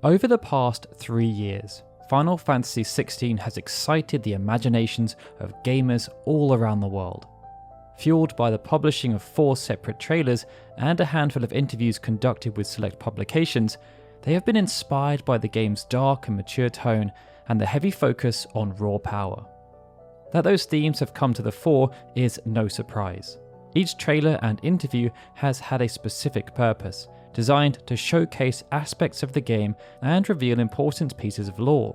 Over the past 3 years, Final Fantasy XVI has excited the imaginations of gamers all around the world. Fueled by the publishing of 4 separate trailers and a handful of interviews conducted with select publications, they have been inspired by the game's dark and mature tone and the heavy focus on raw power. That those themes have come to the fore is no surprise. Each trailer and interview has had a specific purpose, designed to showcase aspects of the game and reveal important pieces of lore.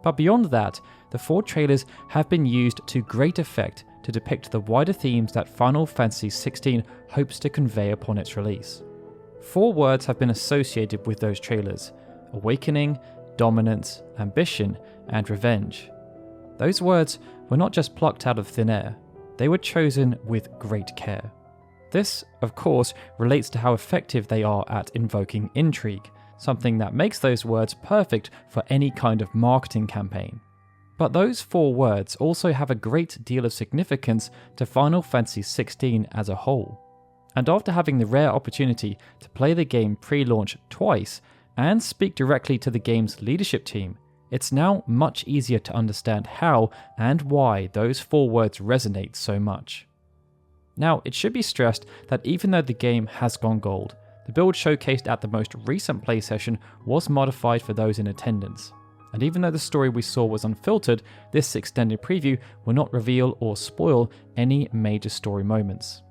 But beyond that, the 4 trailers have been used to great effect to depict the wider themes that Final Fantasy XVI hopes to convey upon its release. 4 words have been associated with those trailers: awakening, dominance, ambition, and revenge. Those words were not just plucked out of thin air, they were chosen with great care. This, of course, relates to how effective they are at invoking intrigue, something that makes those words perfect for any kind of marketing campaign. But those 4 words also have a great deal of significance to Final Fantasy XVI as a whole. And after having the rare opportunity to play the game pre-launch twice and speak directly to the game's leadership team, it's now much easier to understand how and why those 4 words resonate so much. Now, it should be stressed that even though the game has gone gold, the build showcased at the most recent play session was modified for those in attendance. And even though the story we saw was unfiltered, this extended preview will not reveal or spoil any major story moments.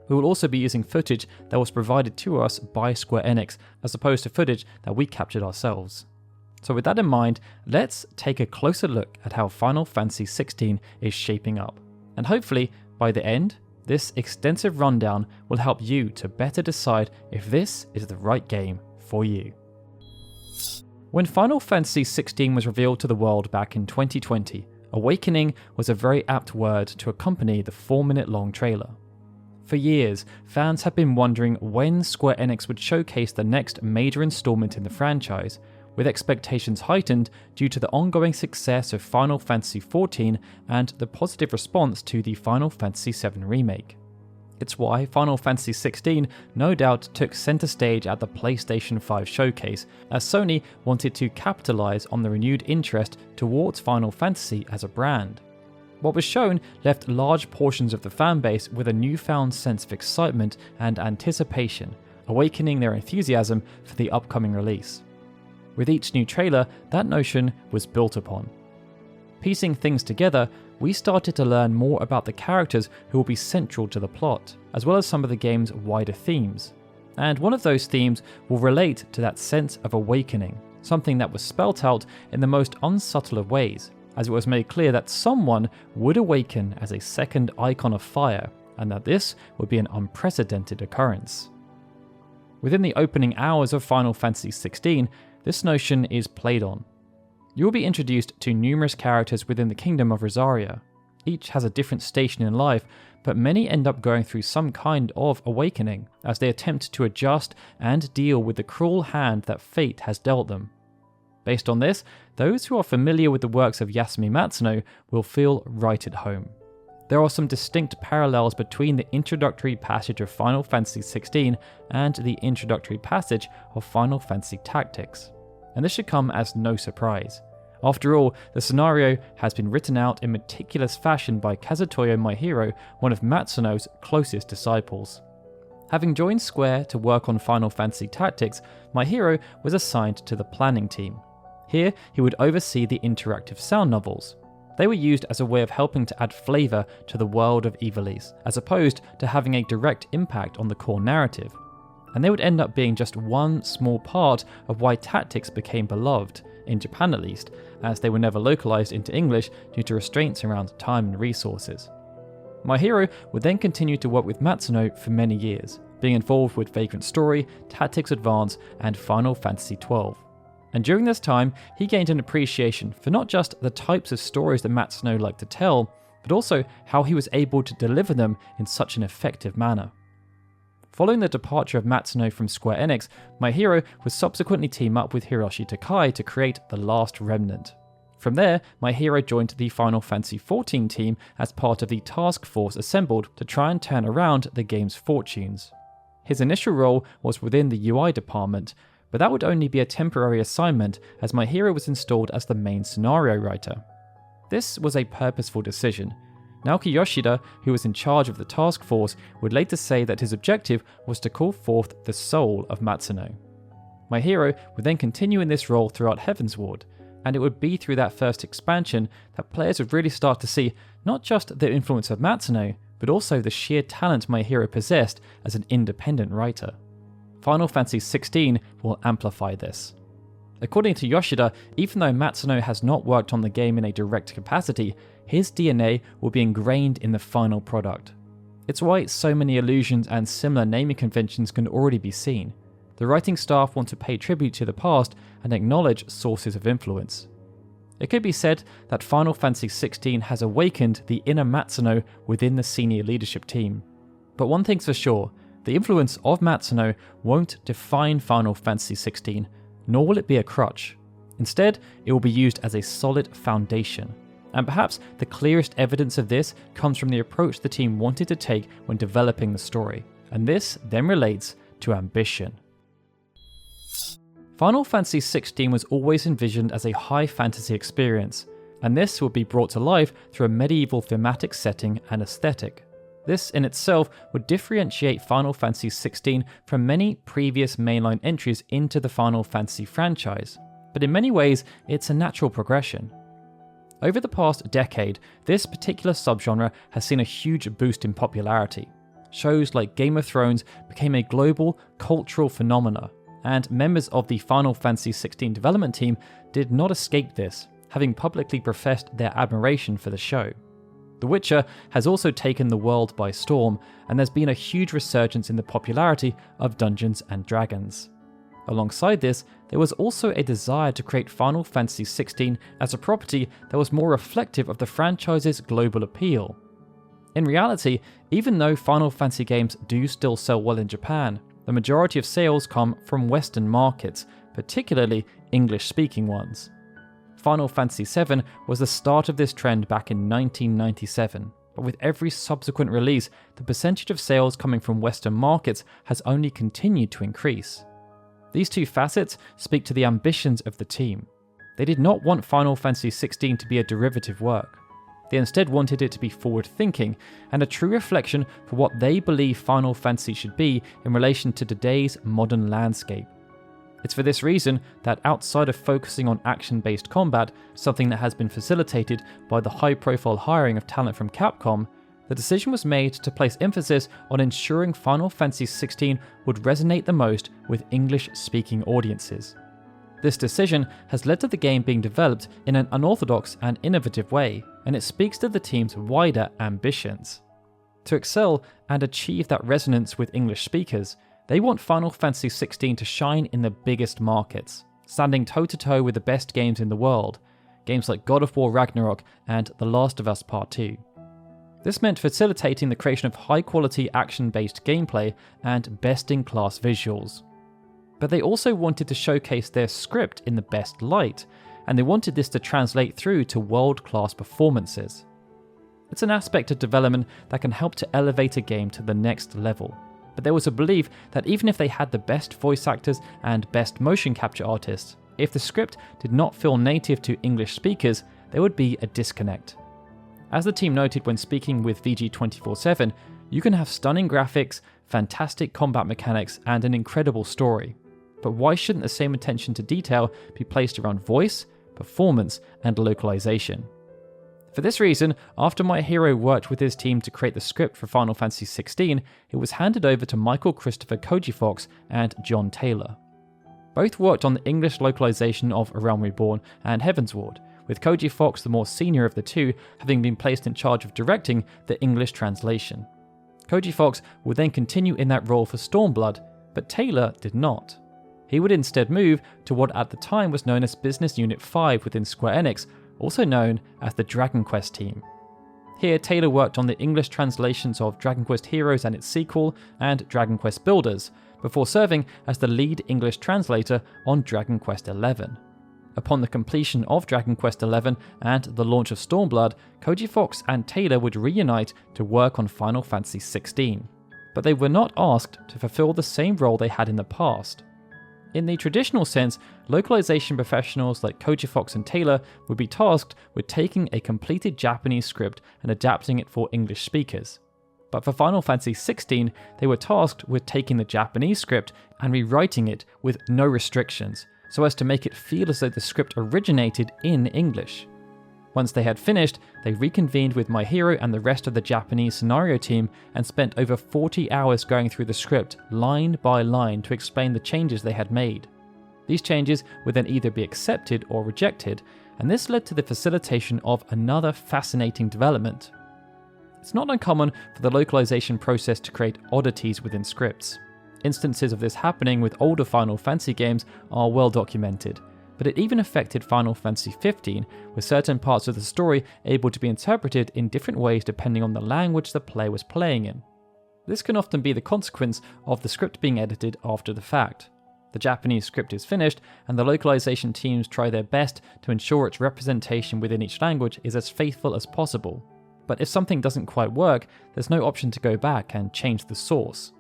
We will also be using footage that was provided to us by Square Enix, as opposed to footage that we captured ourselves. So with that in mind, let's take a closer look at how Final Fantasy XVI is shaping up. And hopefully, by the end, this extensive rundown will help you to better decide if this is the right game for you. When Final Fantasy XVI was revealed to the world back in 2020, awakening was a very apt word to accompany the 4-minute-long trailer. For years, fans have been wondering when Square Enix would showcase the next major installment in the franchise, with expectations heightened due to the ongoing success of Final Fantasy XIV and the positive response to the Final Fantasy VII Remake. It's why Final Fantasy XVI no doubt took center stage at the PlayStation 5 showcase, as Sony wanted to capitalize on the renewed interest towards Final Fantasy as a brand. What was shown left large portions of the fanbase with a newfound sense of excitement and anticipation, awakening their enthusiasm for the upcoming release. With each new trailer, that notion was built upon. Piecing things together, we started to learn more about the characters who will be central to the plot, as well as some of the game's wider themes. And one of those themes will relate to that sense of awakening, something that was spelt out in the most unsubtle of ways, as it was made clear that someone would awaken as a second icon of fire, and that this would be an unprecedented occurrence. Within the opening hours of Final Fantasy XVI, this notion is played on. You will be introduced to numerous characters within the Kingdom of Rosaria. Each has a different station in life, but many end up going through some kind of awakening as they attempt to adjust and deal with the cruel hand that fate has dealt them. Based on this, those who are familiar with the works of Yasumi Matsuno will feel right at home. There are some distinct parallels between the introductory passage of Final Fantasy XVI and the introductory passage of Final Fantasy Tactics. And this should come as no surprise. After all, the scenario has been written out in meticulous fashion by Kazutoyo Maehiro, one of Matsuno's closest disciples. Having joined Square to work on Final Fantasy Tactics, Maehiro was assigned to the planning team. Here, he would oversee the interactive sound novels. They were used as a way of helping to add flavour to the world of Ivalice, as opposed to having a direct impact on the core narrative. And they would end up being just one small part of why Tactics became beloved, in Japan at least, as they were never localised into English due to restraints around time and resources. Maehiro would then continue to work with Matsuno for many years, being involved with Vagrant Story, Tactics Advance, and Final Fantasy XII. And during this time, he gained an appreciation for not just the types of stories that Matsuno liked to tell, but also how he was able to deliver them in such an effective manner. Following the departure of Matsuno from Square Enix, Maehiro would subsequently team up with Hiroshi Takai to create The Last Remnant. From there, Maehiro joined the Final Fantasy XIV team as part of the task force assembled to try and turn around the game's fortunes. His initial role was within the UI department, but that would only be a temporary assignment as my hero was installed as the main scenario writer. This was a purposeful decision. Naoki Yoshida, who was in charge of the task force, would later say that his objective was to call forth the soul of Matsuno. My hero would then continue in this role throughout Heavensward, and it would be through that first expansion that players would really start to see not just the influence of Matsuno, but also the sheer talent my hero possessed as an independent writer. Final Fantasy XVI will amplify this. According to Yoshida, even though Matsuno has not worked on the game in a direct capacity, his DNA will be ingrained in the final product. It's why so many allusions and similar naming conventions can already be seen. The writing staff want to pay tribute to the past and acknowledge sources of influence. It could be said that Final Fantasy XVI has awakened the inner Matsuno within the senior leadership team. But one thing's for sure, the influence of Matsuno won't define Final Fantasy XVI, nor will it be a crutch. Instead, it will be used as a solid foundation. And perhaps the clearest evidence of this comes from the approach the team wanted to take when developing the story, and this then relates to ambition. Final Fantasy XVI was always envisioned as a high fantasy experience, and this would be brought to life through a medieval thematic setting and aesthetic. This in itself would differentiate Final Fantasy XVI from many previous mainline entries into the Final Fantasy franchise, but in many ways it's a natural progression. Over the past decade, this particular subgenre has seen a huge boost in popularity. Shows like Game of Thrones became a global cultural phenomena, and members of the Final Fantasy XVI development team did not escape this, having publicly professed their admiration for the show. The Witcher has also taken the world by storm, and there's been a huge resurgence in the popularity of Dungeons & Dragons. Alongside this, there was also a desire to create Final Fantasy XVI as a property that was more reflective of the franchise's global appeal. In reality, even though Final Fantasy games do still sell well in Japan, the majority of sales come from Western markets, particularly English-speaking ones. Final Fantasy VII was the start of this trend back in 1997, but with every subsequent release, the percentage of sales coming from Western markets has only continued to increase. These two facets speak to the ambitions of the team. They did not want Final Fantasy XVI to be a derivative work. They instead wanted it to be forward-thinking and a true reflection for what they believe Final Fantasy should be in relation to today's modern landscape. It's for this reason that outside of focusing on action-based combat, something that has been facilitated by the high-profile hiring of talent from Capcom, the decision was made to place emphasis on ensuring Final Fantasy XVI would resonate the most with English-speaking audiences. This decision has led to the game being developed in an unorthodox and innovative way, and it speaks to the team's wider ambitions. To excel and achieve that resonance with English speakers, they want Final Fantasy XVI to shine in the biggest markets, standing toe-to-toe with the best games in the world, games like God of War Ragnarok and The Last of Us Part 2. This meant facilitating the creation of high-quality action-based gameplay and best-in-class visuals. But they also wanted to showcase their script in the best light, and they wanted this to translate through to world-class performances. It's an aspect of development that can help to elevate a game to the next level, but there was a belief that even if they had the best voice actors and best motion capture artists, if the script did not feel native to English speakers, there would be a disconnect. As the team noted when speaking with VG247, you can have stunning graphics, fantastic combat mechanics, and an incredible story. But why shouldn't the same attention to detail be placed around voice, performance, and localization? For this reason, after my hero worked with his team to create the script for Final Fantasy XVI, it was handed over to Michael Christopher Koji Fox and John Taylor. Both worked on the English localization of A Realm Reborn and Heavensward, with Koji Fox the more senior of the two having been placed in charge of directing the English translation. Koji Fox would then continue in that role for Stormblood, but Taylor did not. He would instead move to what at the time was known as Business Unit 5 within Square Enix, also known as the Dragon Quest team. Here, Taylor worked on the English translations of Dragon Quest Heroes and its sequel, and Dragon Quest Builders, before serving as the lead English translator on Dragon Quest XI. Upon the completion of Dragon Quest XI and the launch of Stormblood, Koji Fox and Taylor would reunite to work on Final Fantasy XVI, but they were not asked to fulfill the same role they had in the past. In the traditional sense, localization professionals like Koji Fox and Taylor would be tasked with taking a completed Japanese script and adapting it for English speakers. But for Final Fantasy XVI, they were tasked with taking the Japanese script and rewriting it with no restrictions, so as to make it feel as though the script originated in English. Once they had finished, they reconvened with my hero and the rest of the Japanese scenario team and spent over 40 hours going through the script line by line to explain the changes they had made. These changes would then either be accepted or rejected, and this led to the facilitation of another fascinating development. It's not uncommon for the localization process to create oddities within scripts. Instances of this happening with older Final Fantasy games are well documented, but it even affected Final Fantasy XV, with certain parts of the story able to be interpreted in different ways depending on the language the player was playing in. This can often be the consequence of the script being edited after the fact. The Japanese script is finished, and the localization teams try their best to ensure its representation within each language is as faithful as possible. But if something doesn't quite work, there's no option to go back and change the source.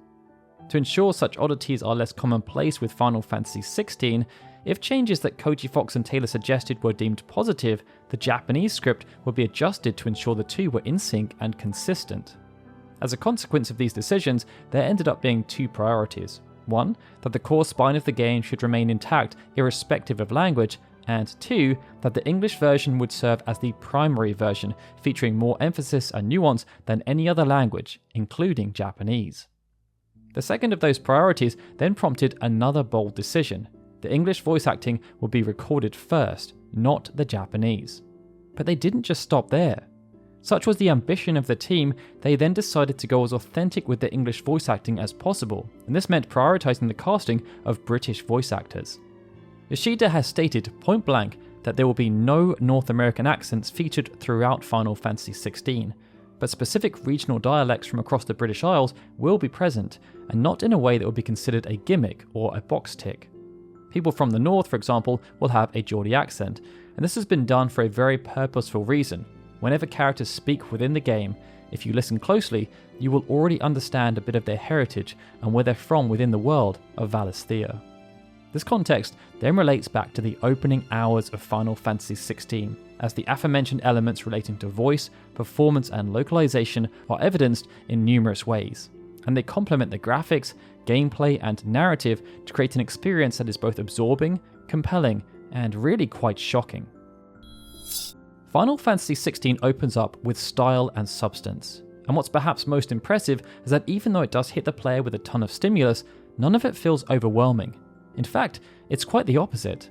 To ensure such oddities are less commonplace with Final Fantasy XVI, if changes that Koji Fox and Taylor suggested were deemed positive, the Japanese script would be adjusted to ensure the two were in sync and consistent. As a consequence of these decisions, there ended up being two priorities. One, that the core spine of the game should remain intact irrespective of language, and two, that the English version would serve as the primary version, featuring more emphasis and nuance than any other language, including Japanese. The second of those priorities then prompted another bold decision. The English voice acting would be recorded first, not the Japanese. But they didn't just stop there. Such was the ambition of the team, they then decided to go as authentic with the English voice acting as possible, and this meant prioritizing the casting of British voice actors. Yoshida has stated point blank that there will be no North American accents featured throughout Final Fantasy XVI, but specific regional dialects from across the British Isles will be present, and not in a way that would be considered a gimmick or a box tick. People from the north, for example, will have a Geordie accent, and this has been done for a very purposeful reason. Whenever characters speak within the game, if you listen closely, you will already understand a bit of their heritage and where they're from within the world of Valisthea. This context then relates back to the opening hours of Final Fantasy XVI, as the aforementioned elements relating to voice, performance and localization are evidenced in numerous ways, and they complement the graphics, gameplay and narrative to create an experience that is both absorbing, compelling, and really quite shocking. Final Fantasy XVI opens up with style and substance, and what's perhaps most impressive is that even though it does hit the player with a ton of stimulus, none of it feels overwhelming. In fact, it's quite the opposite.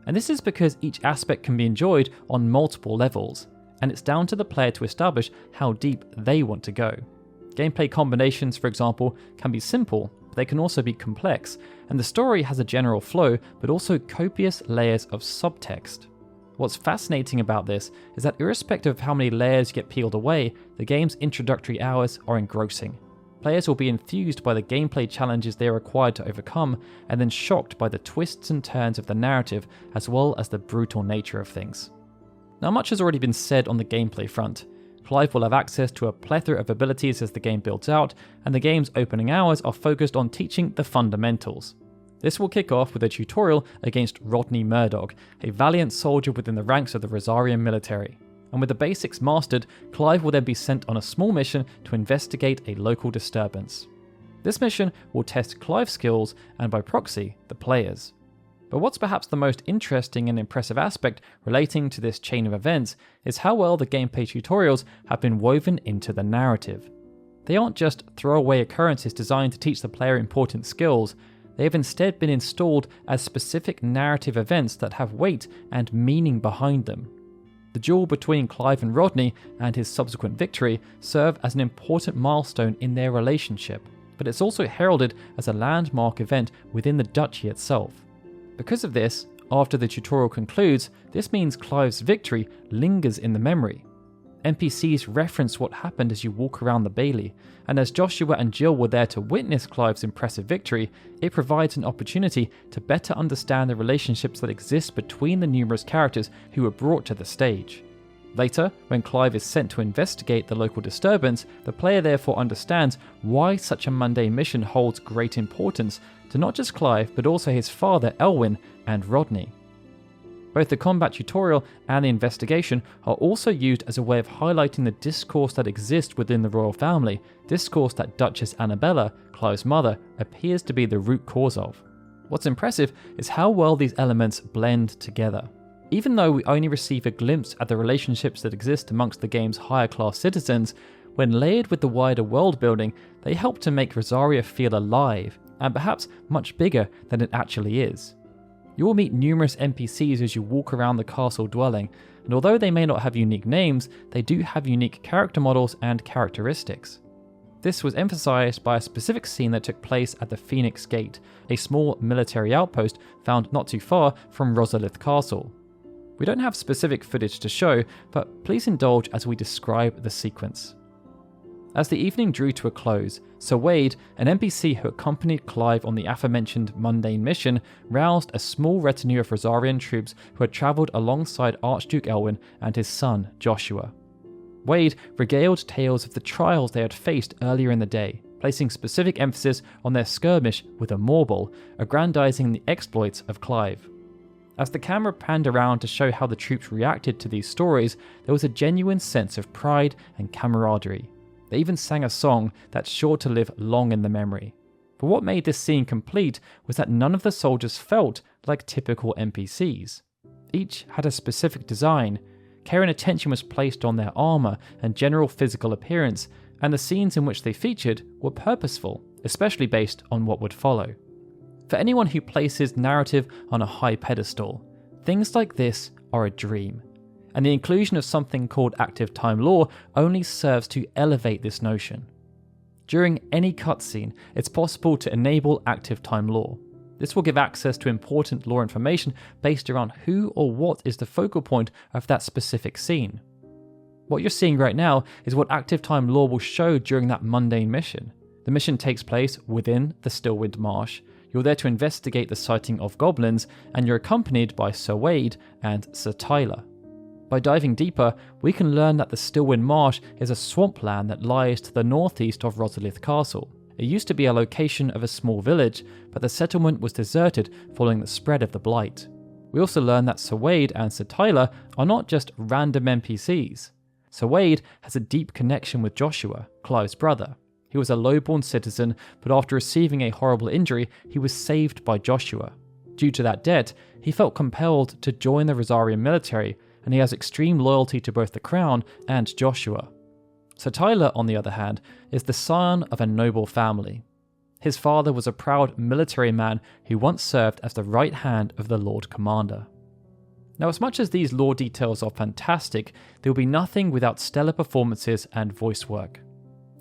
And this is because each aspect can be enjoyed on multiple levels, and it's down to the player to establish how deep they want to go. Gameplay combinations, for example, can be simple, but they can also be complex, and the story has a general flow, but also copious layers of subtext. What's fascinating about this is that irrespective of how many layers get peeled away, the game's introductory hours are engrossing. Players will be enthused by the gameplay challenges they are required to overcome, and then shocked by the twists and turns of the narrative as well as the brutal nature of things. Now, much has already been said on the gameplay front. Clive will have access to a plethora of abilities as the game builds out, and the game's opening hours are focused on teaching the fundamentals. This will kick off with a tutorial against Rodney Murdoch, a valiant soldier within the ranks of the Rosarian military. And with the basics mastered, Clive will then be sent on a small mission to investigate a local disturbance. This mission will test Clive's skills and by proxy, the players. But what's perhaps the most interesting and impressive aspect relating to this chain of events is how well the gameplay tutorials have been woven into the narrative. They aren't just throwaway occurrences designed to teach the player important skills, they have instead been installed as specific narrative events that have weight and meaning behind them. The duel between Clive and Rodney and his subsequent victory serve as an important milestone in their relationship, but it's also heralded as a landmark event within the duchy itself. Because of this, after the tutorial concludes, this means Clive's victory lingers in the memory. NPCs reference what happened as you walk around the Bailey, and as Joshua and Jill were there to witness Clive's impressive victory, it provides an opportunity to better understand the relationships that exist between the numerous characters who were brought to the stage. Later, when Clive is sent to investigate the local disturbance, the player therefore understands why such a mundane mission holds great importance to not just Clive, but also his father Elwyn and Rodney. Both the combat tutorial and the investigation are also used as a way of highlighting the discourse that exists within the royal family, discourse that Duchess Annabella, Clive's mother, appears to be the root cause of. What's impressive is how well these elements blend together. Even though we only receive a glimpse at the relationships that exist amongst the game's higher class citizens, when layered with the wider world building, they help to make Rosaria feel alive, and perhaps much bigger than it actually is. You will meet numerous NPCs as you walk around the castle dwelling, and although they may not have unique names, they do have unique character models and characteristics. This was emphasised by a specific scene that took place at the Phoenix Gate, a small military outpost found not too far from Rosalith Castle. We don't have specific footage to show, but please indulge as we describe the sequence. As the evening drew to a close, Sir Wade, an NPC who accompanied Clive on the aforementioned mundane mission, roused a small retinue of Rosarian troops who had travelled alongside Archduke Elwyn and his son Joshua. Wade regaled tales of the trials they had faced earlier in the day, placing specific emphasis on their skirmish with a Morbol, aggrandizing the exploits of Clive. As the camera panned around to show how the troops reacted to these stories, there was a genuine sense of pride and camaraderie. They even sang a song that's sure to live long in the memory. But what made this scene complete was that none of the soldiers felt like typical NPCs. Each had a specific design. Care and attention was placed on their armour and general physical appearance, and the scenes in which they featured were purposeful, especially based on what would follow. For anyone who places narrative on a high pedestal, things like this are a dream, and the inclusion of something called active time lore only serves to elevate this notion. During any cutscene, it's possible to enable active time lore. This will give access to important lore information based around who or what is the focal point of that specific scene. What you're seeing right now is what active time lore will show during that mundane mission. The mission takes place within the Stillwind Marsh. You're there to investigate the sighting of goblins, and you're accompanied by Sir Wade and Sir Tyler. By diving deeper, we can learn that the Stillwind Marsh is a swampland that lies to the northeast of Rosalith Castle. It used to be a location of a small village, but the settlement was deserted following the spread of the Blight. We also learn that Sir Wade and Sir Tyler are not just random NPCs. Sir Wade has a deep connection with Joshua, Clive's brother. He was a lowborn citizen, but after receiving a horrible injury, he was saved by Joshua. Due to that debt, he felt compelled to join the Rosarian military, and he has extreme loyalty to both the crown and Joshua. Sir Tyler, on the other hand, is the son of a noble family. His father was a proud military man who once served as the right hand of the Lord Commander. Now, as much as these lore details are fantastic, there will be nothing without stellar performances and voice work.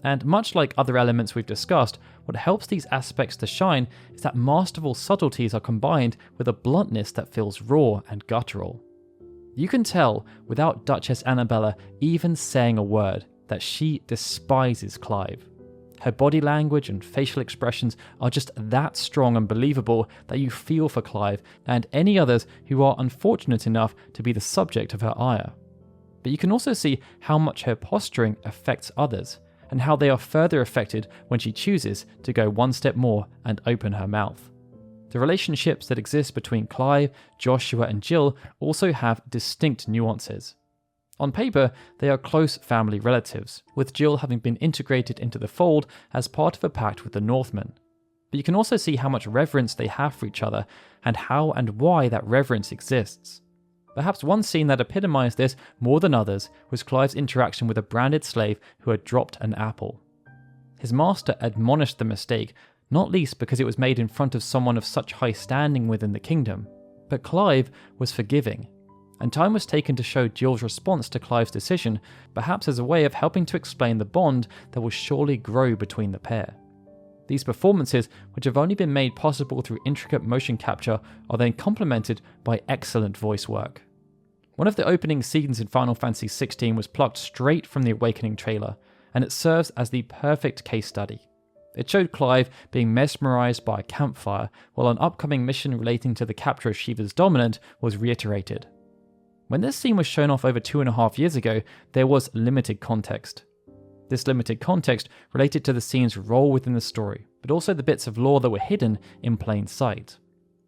And much like other elements we've discussed, what helps these aspects to shine is that masterful subtleties are combined with a bluntness that feels raw and guttural. You can tell, without Duchess Annabella even saying a word, that she despises Clive. Her body language and facial expressions are just that strong and believable that you feel for Clive and any others who are unfortunate enough to be the subject of her ire. But you can also see how much her posturing affects others, and how they are further affected when she chooses to go one step more and open her mouth. The relationships that exist between Clive, Joshua, and Jill also have distinct nuances. On paper, they are close family relatives, with Jill having been integrated into the fold as part of a pact with the Northmen. But you can also see how much reverence they have for each other, and how and why that reverence exists. Perhaps one scene that epitomized this more than others was Clive's interaction with a branded slave who had dropped an apple. His master admonished the mistake, not least because it was made in front of someone of such high standing within the kingdom. But Clive was forgiving, and time was taken to show Jill's response to Clive's decision, perhaps as a way of helping to explain the bond that will surely grow between the pair. These performances, which have only been made possible through intricate motion capture, are then complemented by excellent voice work. One of the opening scenes in Final Fantasy XVI was plucked straight from the Awakening trailer, and it serves as the perfect case study. It showed Clive being mesmerized by a campfire, while an upcoming mission relating to the capture of Shiva's dominant was reiterated. When this scene was shown off over 2.5 years ago, there was limited context. This limited context related to the scene's role within the story, but also the bits of lore that were hidden in plain sight.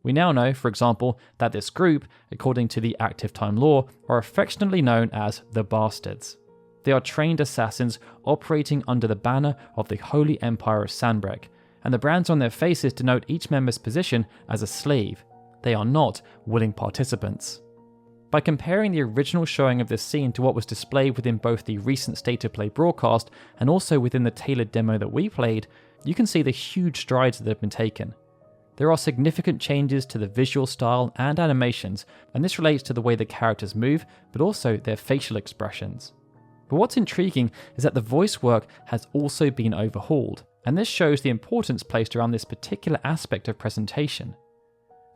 We now know, for example, that this group, according to the active time lore, are affectionately known as the Bastards. They are trained assassins operating under the banner of the Holy Empire of Sanbreque, and the brands on their faces denote each member's position as a slave. They are not willing participants. By comparing the original showing of this scene to what was displayed within both the recent State of Play broadcast and also within the tailored demo that we played, you can see the huge strides that have been taken. There are significant changes to the visual style and animations, and this relates to the way the characters move, but also their facial expressions. But what's intriguing is that the voice work has also been overhauled, and this shows the importance placed around this particular aspect of presentation.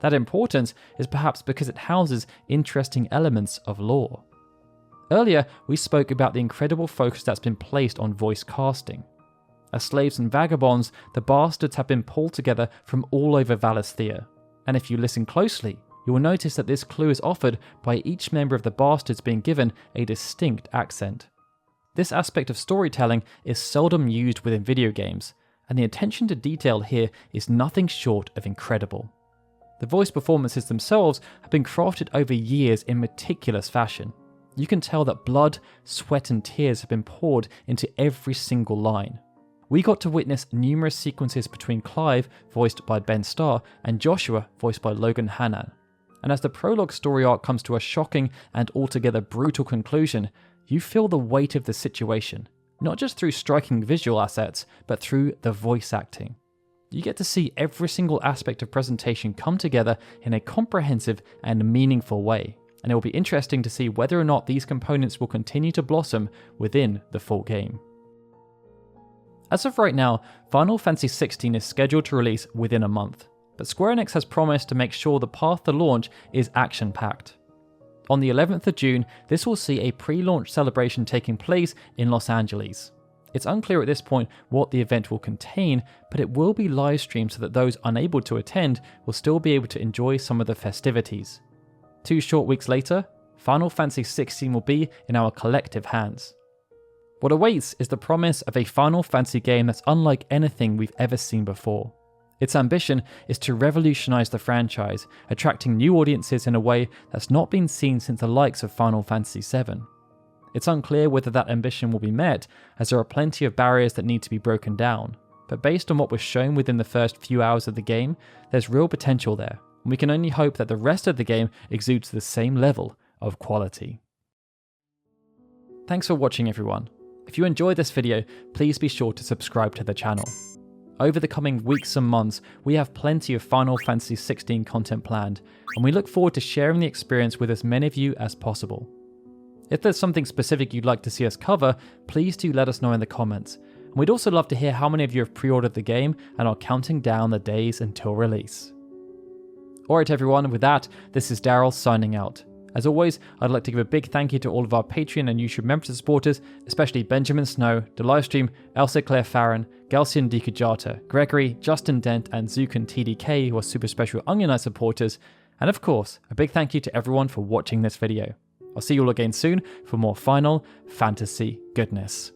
That importance is perhaps because it houses interesting elements of lore. Earlier, we spoke about the incredible focus that's been placed on voice casting. As slaves and vagabonds, the Bastards have been pulled together from all over Valisthea, and if you listen closely, you will notice that this clue is offered by each member of the Bastards being given a distinct accent. This aspect of storytelling is seldom used within video games, and the attention to detail here is nothing short of incredible. The voice performances themselves have been crafted over years in meticulous fashion. You can tell that blood, sweat and tears have been poured into every single line. We got to witness numerous sequences between Clive, voiced by Ben Starr, and Joshua, voiced by Logan Hannan. And as the prologue story arc comes to a shocking and altogether brutal conclusion, you feel the weight of the situation, not just through striking visual assets, but through the voice acting. You get to see every single aspect of presentation come together in a comprehensive and meaningful way, and it will be interesting to see whether or not these components will continue to blossom within the full game. As of right now, Final Fantasy XVI is scheduled to release within a month, but Square Enix has promised to make sure the path to launch is action-packed. On the 11th of June, this will see a pre-launch celebration taking place in Los Angeles. It's unclear at this point what the event will contain, but it will be live streamed so that those unable to attend will still be able to enjoy some of the festivities. 2 short weeks later, Final Fantasy XVI will be in our collective hands. What awaits is the promise of a Final Fantasy game that's unlike anything we've ever seen before. Its ambition is to revolutionize the franchise, attracting new audiences in a way that's not been seen since the likes of Final Fantasy VII. It's unclear whether that ambition will be met, as there are plenty of barriers that need to be broken down, but based on what was shown within the first few hours of the game, there's real potential there, and we can only hope that the rest of the game exudes the same level of quality. Thanks for watching, everyone. If you enjoyed this video, please be sure to subscribe to the channel. Over the coming weeks and months, we have plenty of Final Fantasy XVI content planned, and we look forward to sharing the experience with as many of you as possible. If there's something specific you'd like to see us cover, please do let us know in the comments. And we'd also love to hear how many of you have pre-ordered the game and are counting down the days until release. Alright everyone, with that, this is Daryl signing out. As always, I'd like to give a big thank you to all of our Patreon and YouTube members and supporters, especially Benjamin Snow, The Livestream, Elsa Claire Farron, Galcian Dikajata, Gregory, Justin Dent, and Zukan TDK, who are super special Onion Eye supporters, and of course, a big thank you to everyone for watching this video. I'll see you all again soon for more Final Fantasy goodness.